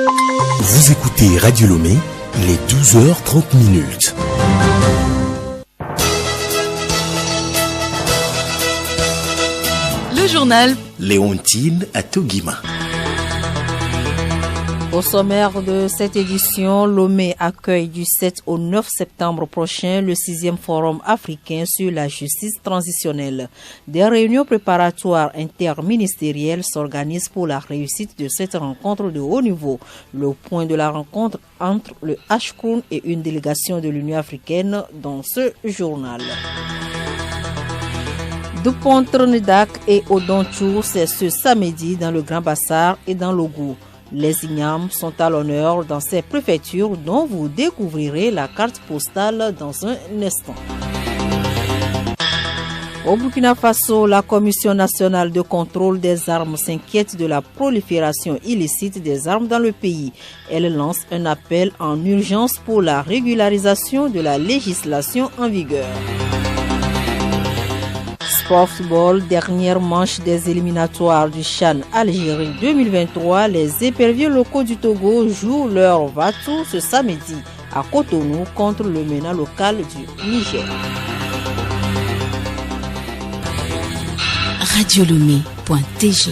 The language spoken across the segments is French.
Vous écoutez Radio Lomé, il est 12h30. Le journal Léontine Atogima. Au sommaire de cette édition, Lomé accueille du 7 au 9 septembre prochain le 6e Forum africain sur la justice transitionnelle. Des réunions préparatoires interministérielles s'organisent pour la réussite de cette rencontre de haut niveau. Le point de la rencontre entre le HCROUN et une délégation de l'Union africaine dans ce journal. Dupont Trinidad et Odonchour, c'est ce samedi dans le Grand Bassar et dans l'Ogou. Les ignames sont à l'honneur dans ces préfectures dont vous découvrirez la carte postale dans un instant. Au Burkina Faso, la Commission nationale de contrôle des armes s'inquiète de la prolifération illicite des armes dans le pays. Elle lance un appel en urgence pour la régularisation de la législation en vigueur. Football, dernière manche des éliminatoires du CHAN Algérie 2023, les éperviers locaux du Togo jouent leur va-tout ce samedi à Cotonou contre le MENA local du Niger. Radiolomé.tg.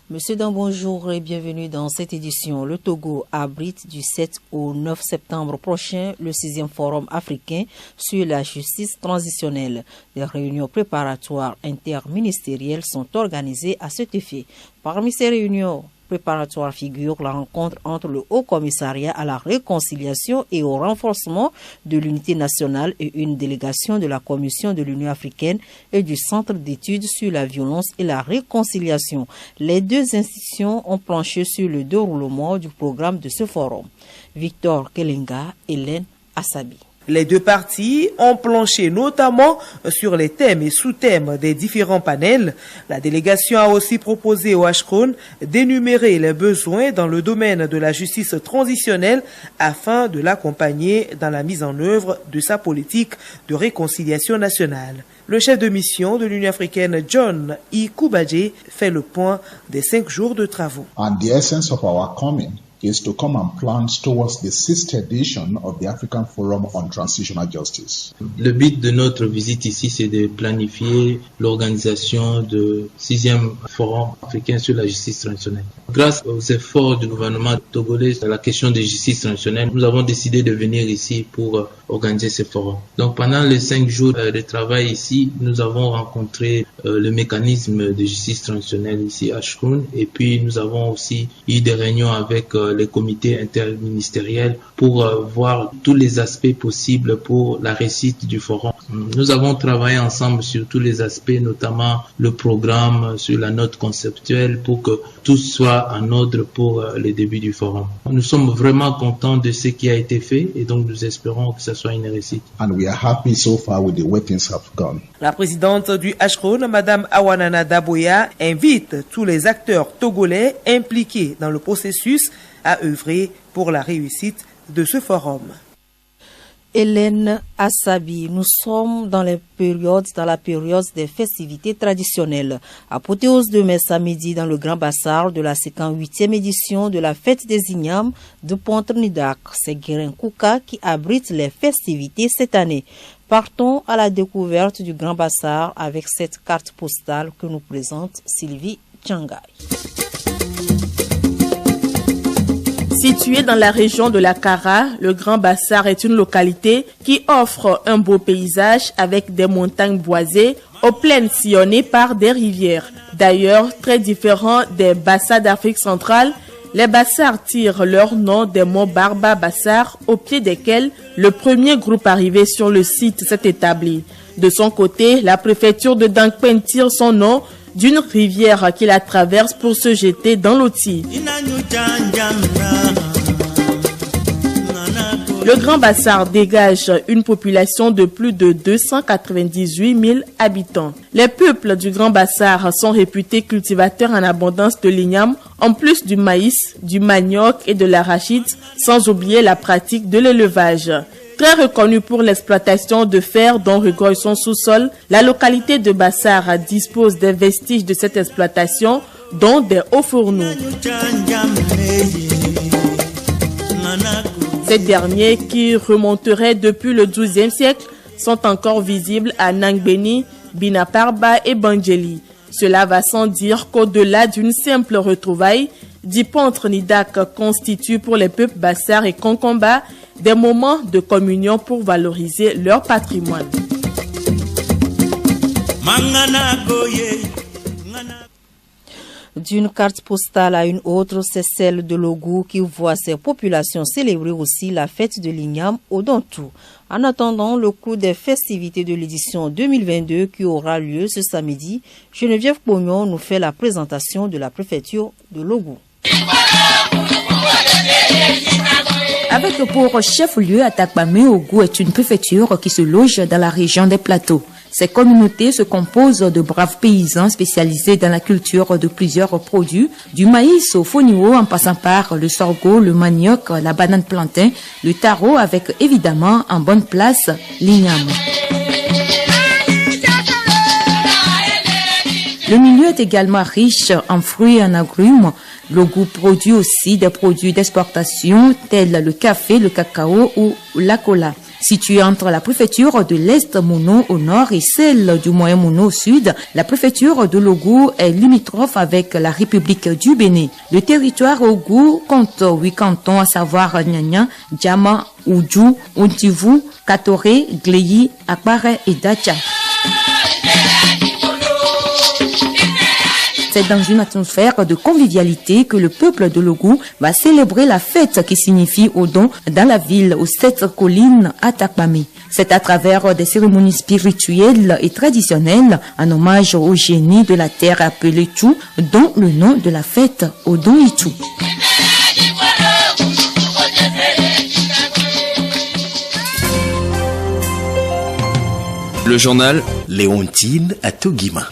Monsieur Dan, bonjour et bienvenue dans cette édition. Le Togo abrite du 7 au 9 septembre prochain le 6e Forum africain sur la justice transitionnelle. Des réunions préparatoires interministérielles sont organisées à cet effet. Parmi ces réunions préparatoires figure la rencontre entre le Haut Commissariat à la réconciliation et au renforcement de l'unité nationale et une délégation de la Commission de l'Union africaine et du Centre d'études sur la violence et la réconciliation. Les deux institutions ont planché sur le déroulement du programme de ce forum. Victor Kelenga, Hélène Assabi. Les deux parties ont planché notamment sur les thèmes et sous-thèmes des différents panels. La délégation a aussi proposé au HCROUN d'énumérer les besoins dans le domaine de la justice transitionnelle afin de l'accompagner dans la mise en œuvre de sa politique de réconciliation nationale. Le chef de mission de l'Union africaine, John I. Koubadje, fait le point des 5 jours de travaux. And the essence of our coming is to come and plant towards the 6th edition of the African Forum on Transitional Justice. Le but de notre visite ici, c'est de planifier l'organisation du 6e Forum africain sur la justice transitionnelle. Grâce aux efforts du gouvernement togolais sur la question de justice transitionnelle, nous avons décidé de venir ici pour organiser ce forum. Donc pendant les 5 jours de travail ici, nous avons rencontré le mécanisme de justice transitionnelle ici à HCROUN, et puis nous avons aussi eu des réunions avec les comités interministériels pour voir tous les aspects possibles pour la réussite du forum. Nous avons travaillé ensemble sur tous les aspects, notamment le programme, sur la note conceptuelle, pour que tout soit en ordre pour le début du forum. Nous sommes vraiment contents de ce qui a été fait et donc nous espérons que ce soit une réussite. And we are happy so far with the way things have gone. La présidente du HCROUN, Madame Awanana Daboya, invite tous les acteurs togolais impliqués dans le processus à œuvrer pour la réussite de ce forum. Hélène Assabi, nous sommes dans la période des festivités traditionnelles. Apothéose demain samedi dans le Grand Bassar de la 58e édition de la fête des ignames de Pont-Trinidad. C'est Guérin Kouka qui abrite les festivités cette année. Partons à la découverte du Grand Bassar avec cette carte postale que nous présente Sylvie Tchangay. Situé dans la région de la Kara, le Grand Bassar est une localité qui offre un beau paysage avec des montagnes boisées aux plaines sillonnées par des rivières. D'ailleurs, très différent des bassars d'Afrique centrale, les bassars tirent leur nom des monts Barba Bassar, au pied desquels le premier groupe arrivé sur le site s'est établi. De son côté, la préfecture de Dankpen tire son nom d'une rivière qui la traverse pour se jeter dans l'Oti. Le Grand Bassar dégage une population de plus de 298 000 habitants. Les peuples du Grand Bassar sont réputés cultivateurs en abondance de l'igname, en plus du maïs, du manioc et de l'arachide, sans oublier la pratique de l'élevage. Très reconnue pour l'exploitation de fer dont regorge son sous-sol, la localité de Bassar dispose des vestiges de cette exploitation dont des hauts fourneaux. Ces derniers, qui remonteraient depuis le XIIe siècle, sont encore visibles à Nangbeni, Binaparba et Bandjeli. Cela va sans dire qu'au-delà d'une simple retrouvaille, Dipo entre Nidak constitue pour les peuples Bassar et Konkomba des moments de communion pour valoriser leur patrimoine. D'une carte postale à une autre, c'est celle de Logou qui voit ses populations célébrer aussi la fête de l'Ignam au Dantou. En attendant le clou des festivités de l'édition 2022 qui aura lieu ce samedi, Geneviève Pognon nous fait la présentation de la préfecture de Logou. Avec pour chef-lieu Atakpamé, Ogou est une préfecture qui se loge dans la région des plateaux. Ces communautés se composent de braves paysans spécialisés dans la culture de plusieurs produits, du maïs au fonio en passant par le sorgho, le manioc, la banane plantain, le taro avec évidemment en bonne place l'igname. Le milieu est également riche en fruits et en agrumes. L'Ogou produit aussi des produits d'exportation tels le café, le cacao ou la cola. Située entre la préfecture de l'Est Mono au nord et celle du Moyen Mono au sud, la préfecture de l'Ogou est limitrophe avec la République du Bénin. Le territoire Ogou compte 8 cantons, à savoir Nyanya, Djama, Oudjou, Ontivou, Katoré, Gleyi, Akbare et Dacha. C'est dans une atmosphère de convivialité que le peuple de l'Ogou va célébrer la fête qui signifie Odon dans la ville aux 7 collines à Takpamé. C'est à travers des cérémonies spirituelles et traditionnelles en hommage au génie de la terre appelé Tchou, dont le nom de la fête Odon Ichou. Le journal Léontine à Togima.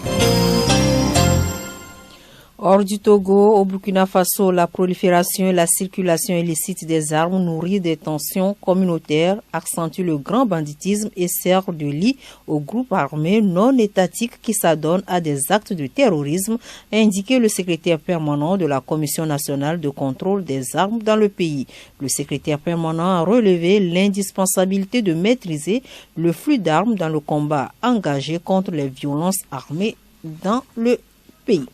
Hors du Togo, au Burkina Faso, la prolifération et la circulation illicite des armes nourrit des tensions communautaires, accentue le grand banditisme et sert de lit aux groupes armés non étatiques qui s'adonnent à des actes de terrorisme, a indiqué le secrétaire permanent de la Commission nationale de contrôle des armes dans le pays. Le secrétaire permanent a relevé l'indispensabilité de maîtriser le flux d'armes dans le combat engagé contre les violences armées dans le pays.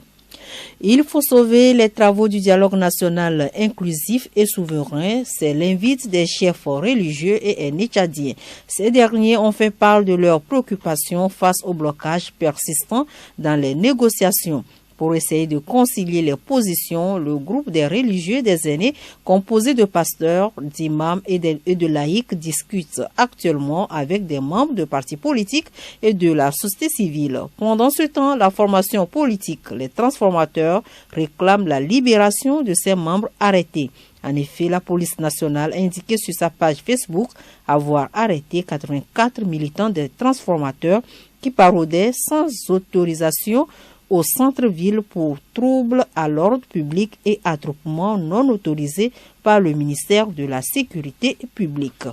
Il faut sauver les travaux du dialogue national inclusif et souverain. C'est l'invite des chefs religieux et aînés tchadiens. Ces derniers ont fait part de leurs préoccupations face au blocage persistant dans les négociations. Pour essayer de concilier les positions, le groupe des religieux des aînés, composé de pasteurs, d'imams et de laïcs, discute actuellement avec des membres de partis politiques et de la société civile. Pendant ce temps, la formation politique, les transformateurs, réclament la libération de ses membres arrêtés. En effet, la police nationale a indiqué sur sa page Facebook avoir arrêté 84 militants des transformateurs qui parodiaient sans autorisation au centre-ville pour troubles à l'ordre public et attroupements non autorisés par le ministère de la Sécurité publique.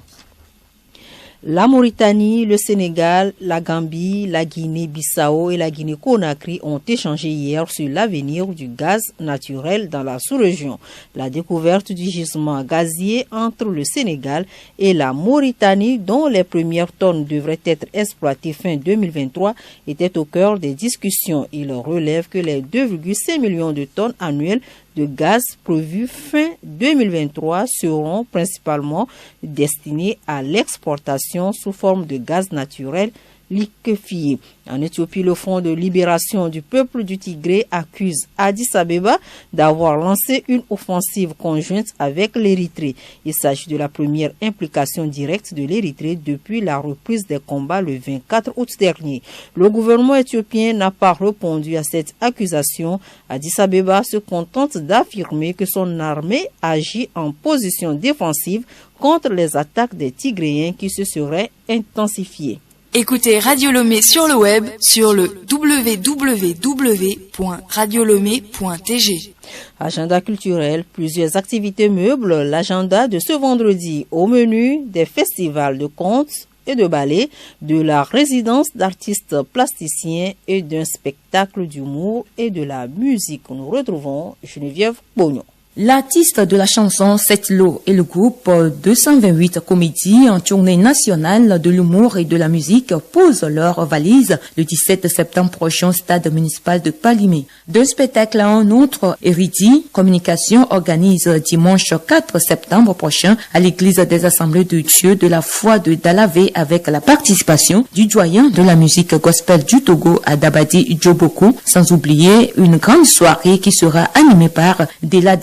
La Mauritanie, le Sénégal, la Gambie, la Guinée-Bissau et la Guinée-Conakry ont échangé hier sur l'avenir du gaz naturel dans la sous-région. La découverte du gisement gazier entre le Sénégal et la Mauritanie, dont les premières tonnes devraient être exploitées fin 2023, était au cœur des discussions. Il relève que les 2,5 millions de tonnes annuelles de gaz prévus fin 2023 seront principalement destinés à l'exportation sous forme de gaz naturel liquéfié. En Éthiopie, le Front de libération du peuple du Tigré accuse Addis Abeba d'avoir lancé une offensive conjointe avec l'Érythrée. Il s'agit de la première implication directe de l'Érythrée depuis la reprise des combats le 24 août dernier. Le gouvernement éthiopien n'a pas répondu à cette accusation. Addis Abeba se contente d'affirmer que son armée agit en position défensive contre les attaques des Tigréens qui se seraient intensifiées. Écoutez Radio Lomé sur le web sur le www.radiolomé.tg. Agenda culturel, plusieurs activités meublent l'agenda de ce vendredi. Au menu, des festivals de contes et de ballet, de la résidence d'artistes plasticiens et d'un spectacle d'humour et de la musique. Nous retrouvons Geneviève Bognon. L'artiste de la chanson Setlo et le groupe 228 Comédies en tournée nationale de l'humour et de la musique posent leurs valises le 17 septembre prochain au stade municipal de Palimé. Deux spectacles à un autre, Érudit Communication organise dimanche 4 septembre prochain à l'église des Assemblées de Dieu de la foi de Dalavé avec la participation du doyen de la musique gospel du Togo à Dabadi Djoboko, sans oublier une grande soirée qui sera animée par Dela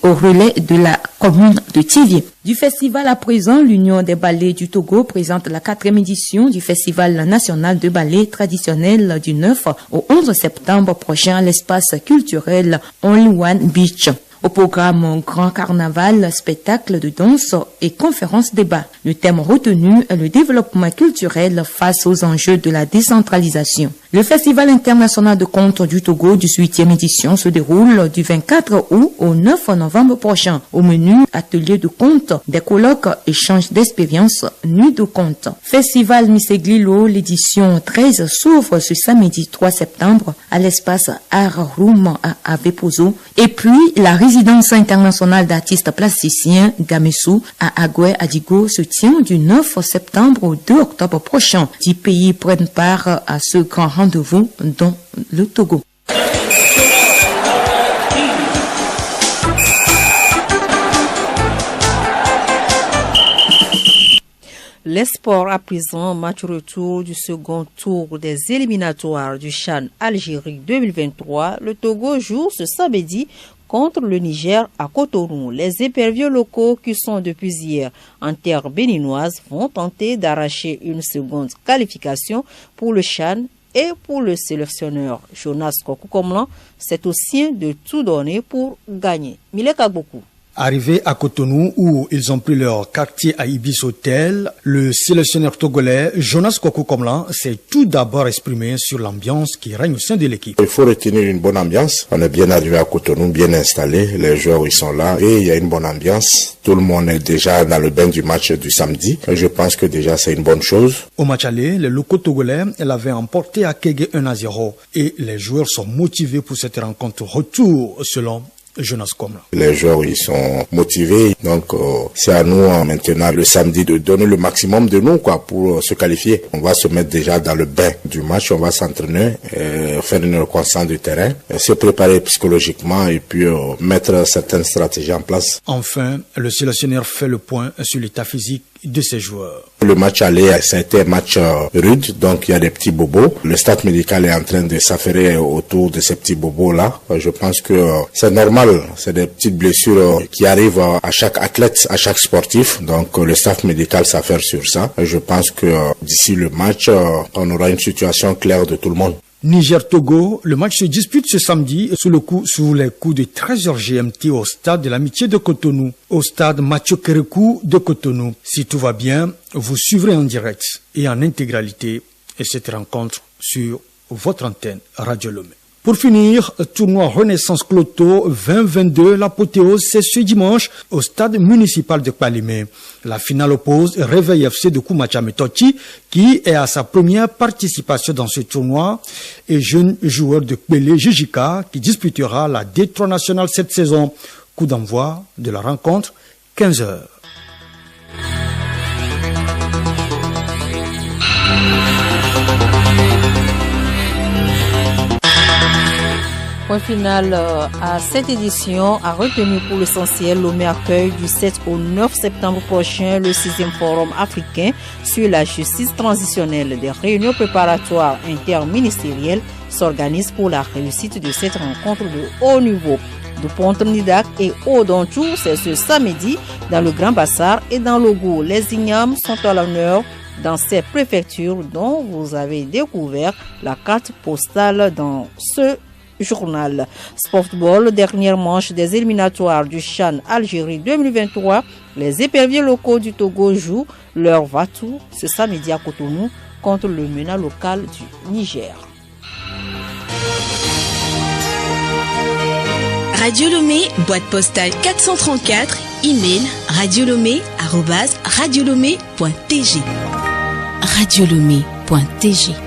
au relais de la commune de Tivier. Du festival à présent, l'Union des ballets du Togo présente la 4e édition du Festival national de ballet traditionnel du 9 au 11 septembre prochain à l'espace culturel Only Beach. Au programme Grand Carnaval, spectacle de danse et conférences débat. Le thème retenu est le développement culturel face aux enjeux de la décentralisation. Le Festival international de contes du Togo, 18e édition, se déroule du 24 août au 9 novembre prochain. Au menu, atelier de contes, des colloques, échanges d'expériences, nuit de contes. Festival Misseglilo, l'édition 13 s'ouvre ce samedi 3 septembre à l'espace Art Room à Avepozo. Et puis, la résidence internationale d'artistes plasticiens Gamessou à Agoué Adigo se tient du 9 septembre au 2 octobre prochain. 10 pays prennent part à ce grand rendez-vous dans le Togo. Les sports à présent, match retour du second tour des éliminatoires du CHAN Algérie 2023. Le Togo joue ce samedi contre le Niger à Cotonou. Les éperviers locaux qui sont depuis hier en terre béninoise vont tenter d'arracher une seconde qualification pour le CHAN et pour le sélectionneur Jonas Kokou-Komlan. C'est au sien de tout donner pour gagner. Milek Agbokou. Arrivés à Cotonou, où ils ont pris leur quartier à Ibis Hotel, le sélectionneur togolais Jonas Kokou-Komlan s'est tout d'abord exprimé sur l'ambiance qui règne au sein de l'équipe. Il faut retenir une bonne ambiance. On est bien arrivé à Cotonou, bien installé. Les joueurs, ils sont là et il y a une bonne ambiance. Tout le monde est déjà dans le bain du match du samedi. Et je pense que déjà c'est une bonne chose. Au match aller, les locaux togolais l'avaient emporté à Kégué 1-0 et les joueurs sont motivés pour cette rencontre retour selon Jonas Komlan. Les joueurs, ils sont motivés. Donc, c'est à nous maintenant le samedi de donner le maximum de nous pour se qualifier. On va se mettre déjà dans le bain du match. On va s'entraîner, faire une reconnaissance du terrain, se préparer psychologiquement et puis mettre certaines stratégies en place. Enfin, le sélectionneur fait le point sur l'état physique de ses joueurs. Le match aller, ça a été un match rude, donc il y a des petits bobos. Le staff médical est en train de s'affairer autour de ces petits bobos-là. Je pense que c'est normal, c'est des petites blessures qui arrivent à chaque athlète, à chaque sportif. Donc le staff médical s'affaire sur ça. Je pense que d'ici le match, on aura une situation claire de tout le monde. Niger-Togo, le match se dispute ce samedi sous les coups de 13h GMT au stade de l'Amitié de Cotonou, au stade Mathieu Kérékou de Cotonou. Si tout va bien, vous suivrez en direct et en intégralité cette rencontre sur votre antenne Radio Lomé. Pour finir, tournoi Renaissance Cloto 2022, l'apothéose, c'est ce dimanche au stade municipal de Palimé. La finale oppose Réveil FC de Koumachametochi, qui est à sa première participation dans ce tournoi, et jeune joueur de Kpele Jijika, qui disputera la D3 nationale cette saison. Coup d'envoi de la rencontre, 15h. Point final à cette édition a retenu pour l'essentiel Lomé accueil du 7 au 9 septembre prochain le 6e forum africain sur la justice transitionnelle. Des réunions préparatoires interministérielles s'organisent pour la réussite de cette rencontre de haut niveau. De Pont-Nidak et Odontou, c'est ce samedi dans le Grand Bassar et dans l'Ogo. Les ignames sont à l'honneur dans ces préfectures dont vous avez découvert la carte postale dans ce journal. Sportball, dernière manche des éliminatoires du CHAN Algérie 2023. Les éperviers locaux du Togo jouent leur va-tout ce samedi à Cotonou contre le MENA local du Niger. Radio Lomé, boîte postale 434, email radiolomé@radiolomé.tg. radiolomé.tg.